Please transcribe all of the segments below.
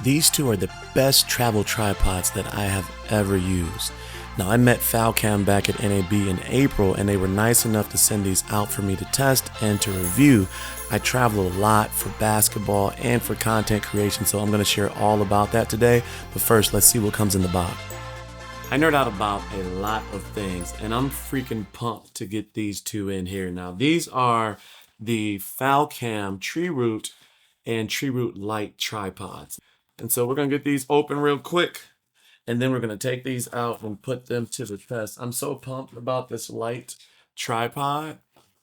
These two are the best travel tripods that I have ever used. Now, I met Falcam back at NAB in April, and they were nice enough to send these out for me to test and to review. I travel a lot for basketball and for content creation, so I'm going to share all about that today. But first, let's see what comes in the box. I nerd out about a lot of things, and I'm freaking pumped to get these two in here. Now, these are the Falcam Treeroot and Treeroot Lite tripods. And so we're going to get these open real quick, and then we're going to take these out and put them to the test. I'm so pumped about this Lite tripod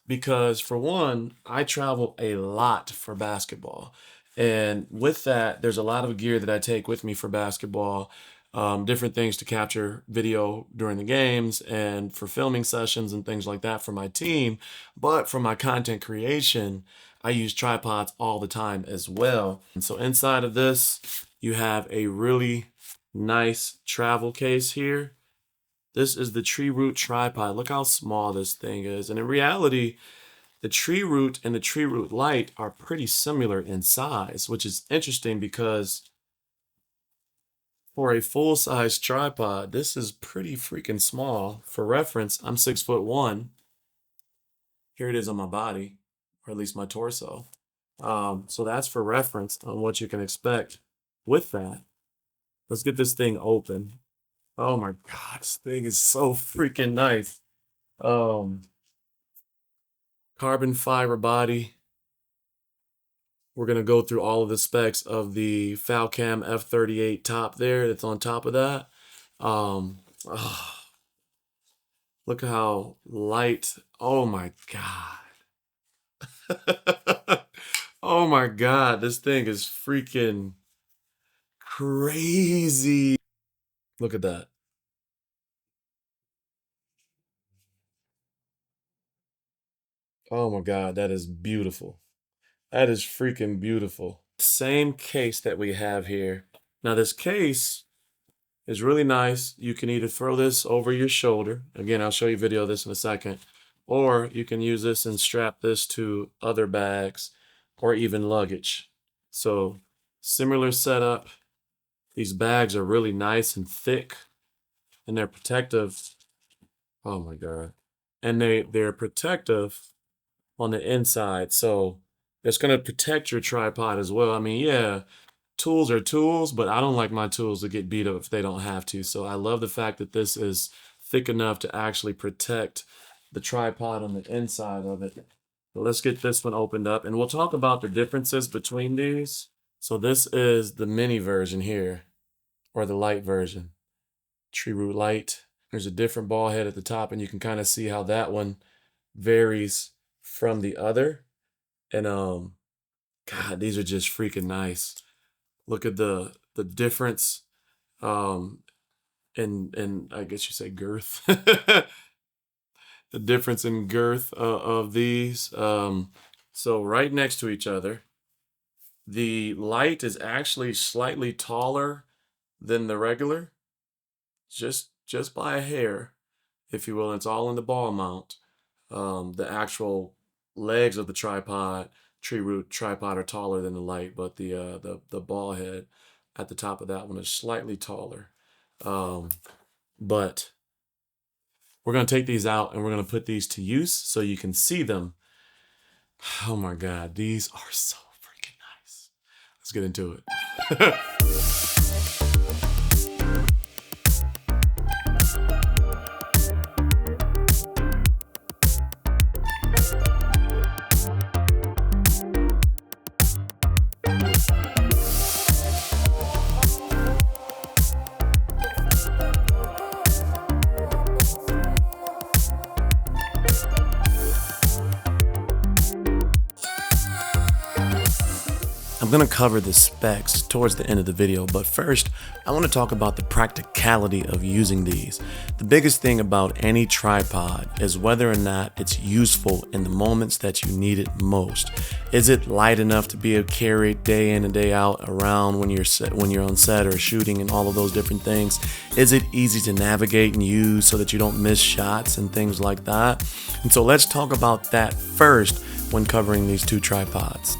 because, for one, I travel a lot for basketball. And with that, there's a lot of gear that I take with me for basketball. Different things to capture video during the games and for filming sessions and things like that for my team. But for my content creation, I use tripods all the time as well. And so inside of this, you have a really nice travel case here. This is the Treeroot tripod. Look how small this thing is. And in reality, the Treeroot and the Treeroot Lite are pretty similar in size, which is interesting because for a full-size tripod, this is pretty freaking small. For reference, I'm 6'1". Here it is on my body, or at least my torso. So that's for reference on what you can expect with that. Let's get this thing open. Oh my God, this thing is so freaking nice. Carbon fiber body. We're going to go through all of the specs of the Falcam F38 top there that's on top of that. Look at how light. Oh my God. Oh my God. This thing is freaking crazy. Look at that. Oh my God. That is beautiful. That is freaking beautiful. Same case that we have here. Now this case is really nice. You can either throw this over your shoulder. Again, I'll show you a video of this in a second. Or you can use this and strap this to other bags or even luggage. So similar setup. These bags are really nice and thick and they're protective. Oh my God. And they're protective on the inside. So it's going to protect your tripod as well. I mean, yeah, tools are tools, but I don't like my tools to get beat up if they don't have to. So I love the fact that this is thick enough to actually protect the tripod on the inside of it. So let's get this one opened up, and we'll talk about the differences between these. So this is the mini version here, or the light version, Treeroot Lite. There's a different ball head at the top, and you can kind of see how that one varies from the other. And God, these are just freaking nice. Look at the difference in I guess you say girth. The difference in girth of these. So right next to each other, the Lite is actually slightly taller than the regular, just by a hair, if you will. It's all in the ball mount. The actual legs of the Treeroot tripod are taller than the Lite, but the ball head at the top of that one is slightly taller. But we're going to take these out and we're going to put these to use so you can see them. Oh my God, these are so freaking nice. Let's get into it. I'm going to cover the specs towards the end of the video, but first I want to talk about the practicality of using these. The biggest thing about any tripod is whether or not it's useful in the moments that you need it most. Is it light enough to be carried day in and day out around when you're on set or shooting and all of those different things? Is it easy to navigate and use so that you don't miss shots and things like that? And so let's talk about that first when covering these two tripods.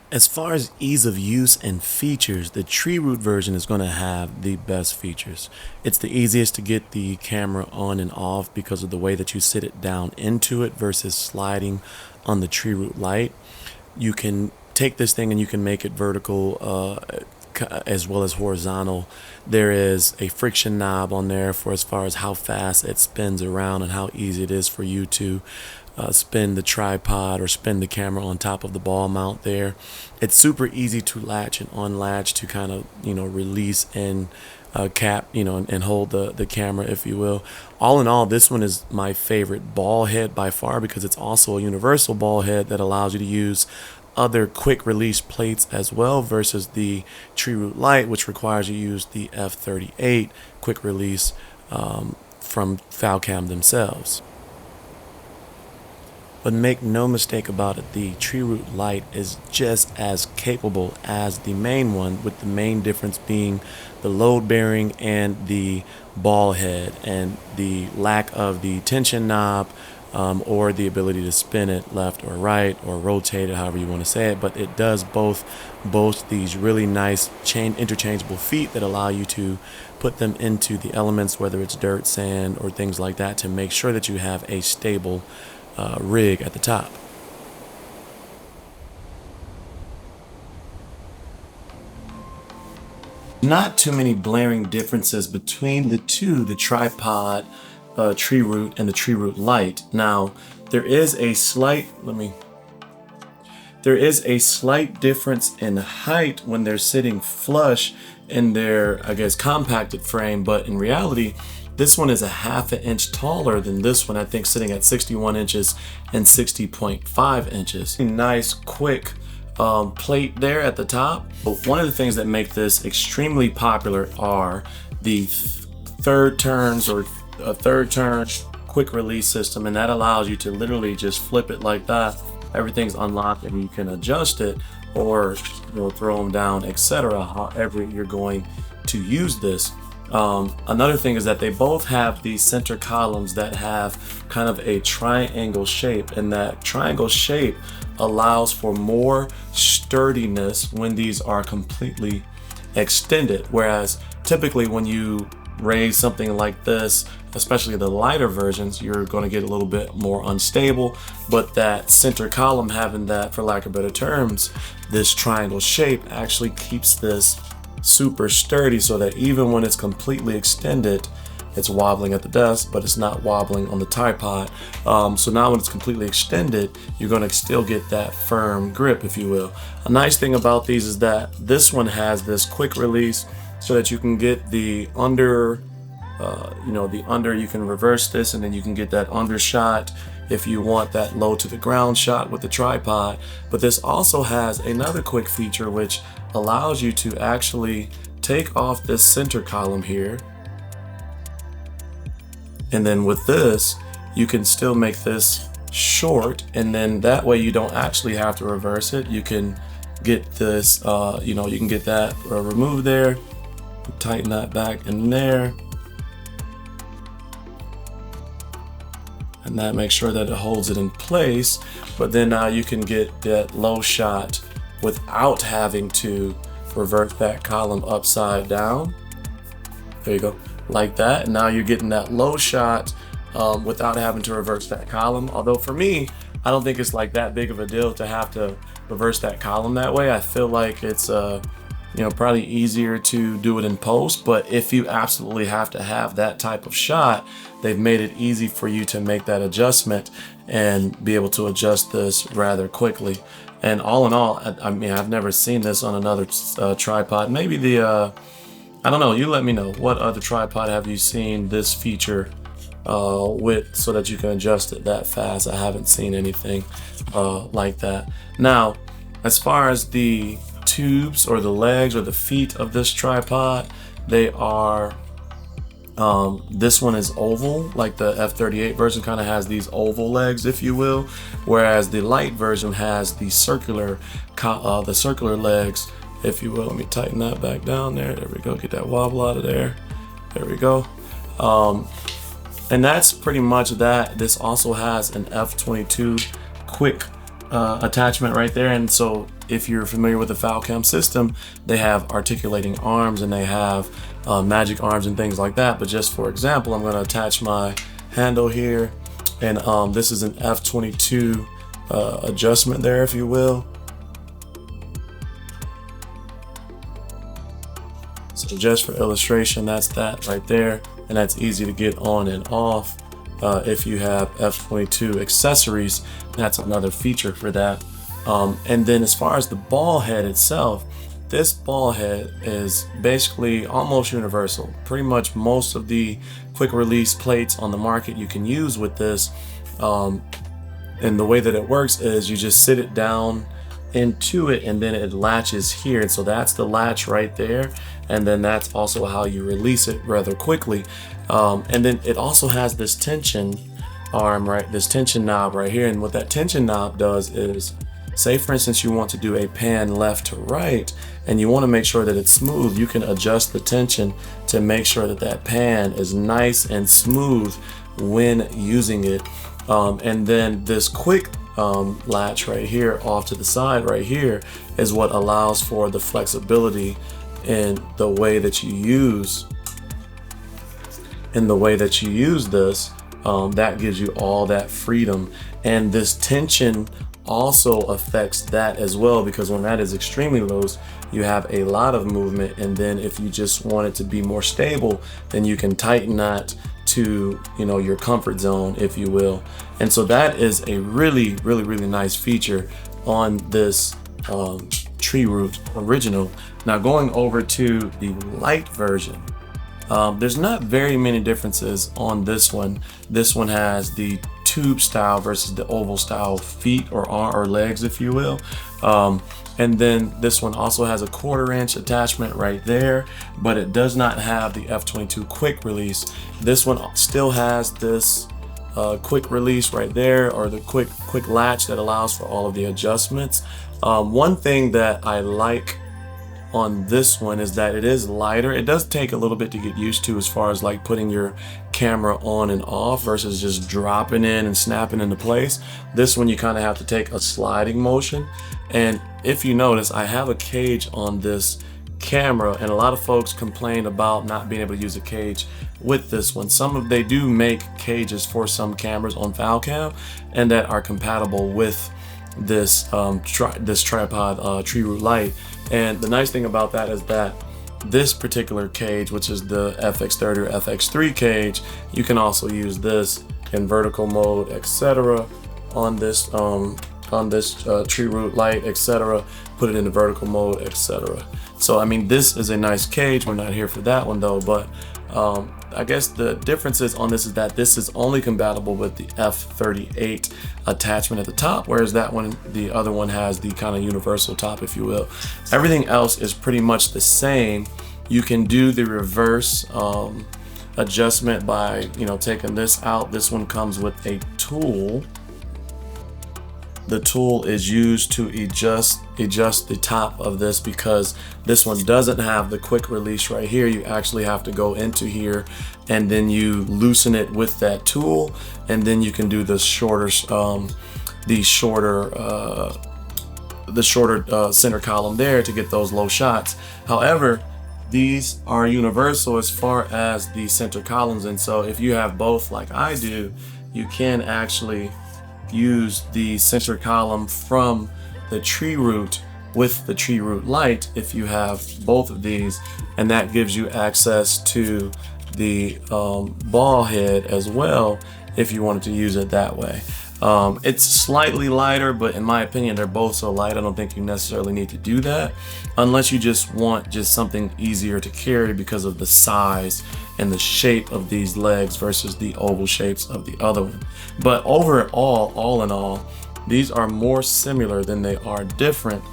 As far as ease of use and features, the Treeroot version is going to have the best features. It's the easiest to get the camera on and off because of the way that you sit it down into it versus sliding on the Treeroot Lite. You can take this thing and you can make it vertical as well as horizontal. There is a friction knob on there for as far as how fast it spins around and how easy it is for you to spin the tripod or spin the camera on top of the ball mount there. It's super easy to latch and unlatch to kind of, release and cap, and hold the camera, if you will. All in all, this one is my favorite ball head by far because it's also a universal ball head that allows you to use other quick release plates as well versus the Treeroot Lite, which requires you to use the F38 quick release from Falcam themselves. But make no mistake about it, the Treeroot Lite is just as capable as the main one, with the main difference being the load bearing and the ball head and the lack of the tension knob or the ability to spin it left or right or rotate it, however you want to say it. But it does both boast these really nice interchangeable feet that allow you to put them into the elements, whether it's dirt, sand, or things like that, to make sure that you have a stable rig at the top. Not too many blaring differences between the two, the tripod Treeroot and the Treeroot Lite. Now, there is a slight difference in height when they're sitting flush in their, compacted frame, but in reality, this one is a ½ an inch taller than this one, I think, sitting at 61 inches and 60.5 inches. Nice, quick plate there at the top. But one of the things that make this extremely popular are the third turns or a third turn quick release system, and that allows you to literally just flip it like that. Everything's unlocked and you can adjust it or throw them down, etc., however you're going to use this. Another thing is that they both have these center columns that have kind of a triangle shape, and that triangle shape allows for more sturdiness when these are completely extended, whereas typically when you raise something like this, especially the lighter versions, you're going to get a little bit more unstable. But that center column, having that, for lack of better terms, this triangle shape actually keeps this super sturdy, so that even when it's completely extended, it's wobbling at the desk, but it's not wobbling on the tripod. So now when it's completely extended, you're going to still get that firm grip, if you will. A nice thing about these is that this one has this quick release so that you can get the under, you can reverse this and then you can get that under shot if you want that low to the ground shot with the tripod. But this also has another quick feature which allows you to actually take off this center column here, and then with this you can still make this short, and then that way you don't actually have to reverse it. You can get this you can get that removed there, tighten that back in there, and that makes sure that it holds it in place. But then now you can get that low shot without having to revert that column upside down. There you go, like that. And now you're getting that low shot without having to reverse that column. Although for me, I don't think it's like that big of a deal to have to reverse that column that way. I feel like it's probably easier to do it in post, but if you absolutely have to have that type of shot, they've made it easy for you to make that adjustment and be able to adjust this rather quickly. And all in all, I mean, I've never seen this on another tripod. Maybe the, I don't know, you let me know. What other tripod have you seen this feature with, so that you can adjust it that fast? I haven't seen anything like that. Now, as far as the tubes or the legs or the feet of this tripod, they are this one is oval, like the F38 version kind of has these oval legs, if you will, whereas the Lite version has the circular legs, if you will. Let me tighten that back down there. There we go. Get that wobble out of there. There we go. And that's pretty much that. This also has an F22 quick attachment right there. And so if you're familiar with the Falcam system, they have articulating arms and they have magic arms and things like that. But just for example, I'm going to attach my handle here, and this is an F22 adjustment there, if you will. So just for illustration, that's that right there, and that's easy to get on and off. If you have F22 accessories, that's another feature for that. And then as far as the ball head itself, this ball head is basically almost universal. Pretty much most of the quick release plates on the market you can use with this. And the way that it works is you just sit it down into it and then it latches here, and so that's the latch right there, and then that's also how you release it rather quickly. And then it also has this tension arm, right, this tension knob right here, and what that tension knob does is, say for instance you want to do a pan left to right and you want to make sure that it's smooth, you can adjust the tension to make sure that that pan is nice and smooth when using it. And then this quick latch right here off to the side right here is what allows for the flexibility in the way that you use this. That gives you all that freedom, and this tension also affects that as well, because when that is extremely loose, you have a lot of movement, and then if you just want it to be more stable, then you can tighten that to, you know, your comfort zone, if you will. And so that is a really nice feature on this Treeroot original. Now going over to the light version, there's not very many differences on this one. This one has the tube style versus the oval style feet or arm or legs, if you will. And then this one also has a 1/4 inch attachment right there, but it does not have the F22 quick release. This one still has this quick release right there, or the quick latch that allows for all of the adjustments. One thing that I like on this one is that it is lighter. It does take a little bit to get used to as far as like putting your camera on and off versus just dropping in and snapping into place. This one you kind of have to take a sliding motion. And if you notice, I have a cage on this camera, and a lot of folks complain about not being able to use a cage with this one. They do make cages for some cameras on Falcam and that are compatible with this tripod Treeroot Lite. And the nice thing about that is that this particular cage, which is the FX30 or FX3 cage, you can also use this in vertical mode, etc. on this Treeroot Lite, etc. Put it into vertical mode, etc. So I mean, this is a nice cage. We're not here for that one though, but I guess the differences on this is that this is only compatible with the F38 attachment at the top, whereas that one, the other one, has the kind of universal top, if you will. Everything else is pretty much the same. You can do the reverse adjustment by, you know, taking this out. This one comes with a tool. The tool is used to adjust the top of this, because this one doesn't have the quick release right here. You actually have to go into here and then you loosen it with that tool, and then you can do the shorter center column there to get those low shots. However, these are universal as far as the center columns, and so if you have both like I do, you can actually use the center column from the Treeroot with the Treeroot Lite if you have both of these, and that gives you access to the ball head as well if you wanted to use it that way. It's slightly lighter, but in my opinion they're both so light I don't think you necessarily need to do that unless you just want something easier to carry because of the size and the shape of these legs versus the oval shapes of the other one. But overall, all in all, these are more similar than they are different,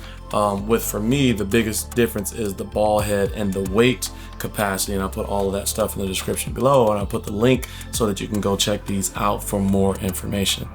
with, for me, the biggest difference is the ball head and the weight capacity, and I'll put all of that stuff in the description below, and I'll put the link so that you can go check these out for more information.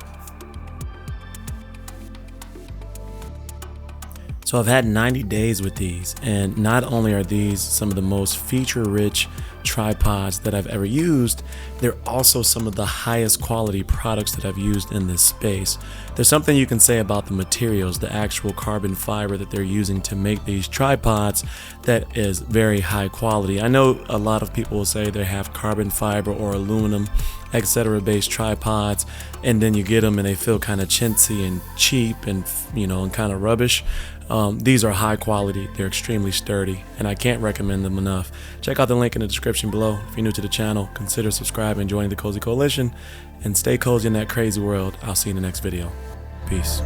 So I've had 90 days with these, and not only are these some of the most feature-rich tripods that I've ever used, they're also some of the highest quality products that I've used in this space. There's something you can say about the materials, the actual carbon fiber that they're using to make these tripods, that is very high quality. I know a lot of people will say they have carbon fiber or aluminum, etc. based tripods, and then you get them and they feel kind of chintzy and cheap and and kind of rubbish. These are high quality, they're extremely sturdy, and I can't recommend them enough. Check out the link in the description below. If you're new to the channel, consider subscribing and joining the Cozy Coalition, and stay cozy in that crazy world. I'll see you in the next video. Peace.